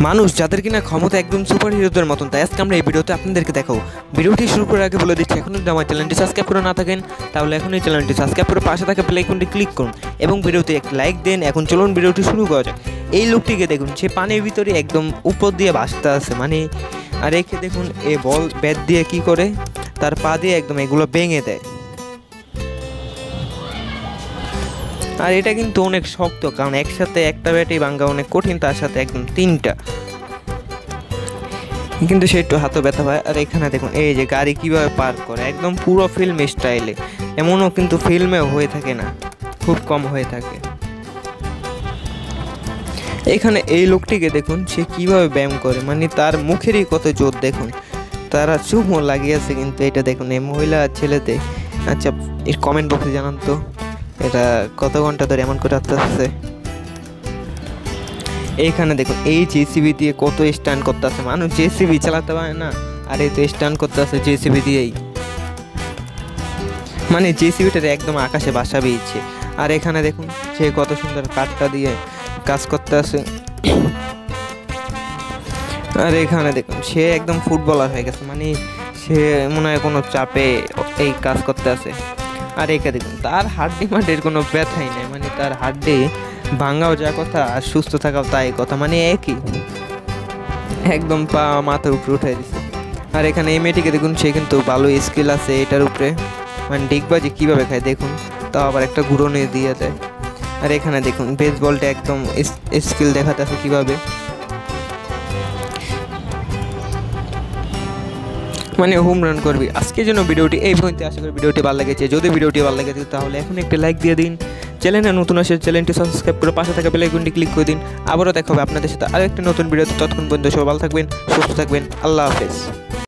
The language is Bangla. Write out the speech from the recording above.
মানুষ যাদের কিনা ক্ষমতা একদম সুপার হিরোদের মতন, তাই আজকে আমরা এই ভিডিওতে আপনাদেরকে দেখাবো। ভিডিওটি শুরু করার আগে বলে দিচ্ছি, এখন যদি আমার চ্যানেলটি সাবস্ক্রাইব করে না থাকেন তাহলে এখন এই চ্যানেলটি সাবস্ক্রাইব করে পাশে থাকা বেল আইকনটি ক্লিক করুন এবং ভিডিওতে একটা লাইক দেন। এখন চলুন ভিডিওটি শুরু করা যাক। এই লোকটিকে দেখুন, সে পানির ভিতরে একদম উপর দিয়ে ভাসতে আছে, আর একে দেখুন এ বল ব্যাট দিয়ে কি করে তার পা দিয়ে একদম এগুলো ভেঙে দেয়। আর এটা কিন্তু অনেক শক্ত, কারণ একসাথে একটা ব্যাটই ভাঙা অনেক কঠিন, তার সাথে একদম তিনটা, কিন্তু সে একটু হাতও ব্যথা পায়। আর এখানে দেখুন এই যে গাড়ি কিভাবে পার করে, একদম পুরো ফিল্ম স্টাইলে। এমনও কিন্তু ফিল্মেও হয়ে থাকে না, খুব কম হয়ে থাকে। এখানে এই লোকটিকে দেখুন, সে কিভাবে ব্যায়াম করে, তার মুখেরই কত জোর দেখুন, তারা চুমো লাগিয়েছে। কিন্তু এটা দেখুন এই মহিলা ছেলেতে, আচ্ছা এর কমেন্ট বক্সে জানান তো এটা কত ঘন্টা ধরে এমন করে আসতে। এইখানে দেখুন এই জেসিবি দিয়ে কত স্ট্যান্ড করতে আছে, মানুষ জেসিবি চালাতে পারে না, আর এই তো স্ট্যান্ড করতে আছে জেসিবি দিয়েই, জেসিবিটার একদম আকাশে বাসাবে ইচ্ছে। আর এখানে দেখুন সে কত সুন্দর কাঠটা দিয়ে কাজ করতে আছে। আর এখানে দেখুন সে একদম ফুটবলার হয়ে গেছে, সে মনে হয় কোনো চাপে এই কাজ করতে আছে। আর এখানে দেখুন তার হাড্ডি মাটির কোনো ব্যথাই নেই, তার হাড্ডি ভাঙাও যা কথা আর সুস্থ থাকাও তাই কথা, একই, একদম পা মাথার উপরে উঠে দিছে। আর এখানে এই মেয়েটিকে দেখুন, সে কিন্তু ভালো স্কিল আছে এটার উপরে, ডিগবাজি কীভাবে খায় দেখুন, তাও আবার একটা ঘুরনে দিয়ে দেয়। আর এখানে দেখুন বেসবলটা একদম স্কিল দেখাতে আছে কীভাবে, হোম রান করবি। আজকের জন্য ভিডিওটি এই পর্যন্ত, আশা করি ভিডিওটি ভালো লেগেছে। যদি ভিডিওটি ভালো লেগে থাকে তাহলে এখন একটা লাইক দিয়ে দিন, চ্যানেলে নতুন আসে চ্যানেলটি সাবস্ক্রাইব করে পাশে থাকা বেল আইকনটি ক্লিক করে দিন। আবারও দেখা হবে আপনাদের সাথে আরেকটা নতুন ভিডিওতে। ততক্ষণ পর্যন্ত সবাই ভালো থাকবেন, সুস্থ থাকবেন। আল্লাহ হাফেজ।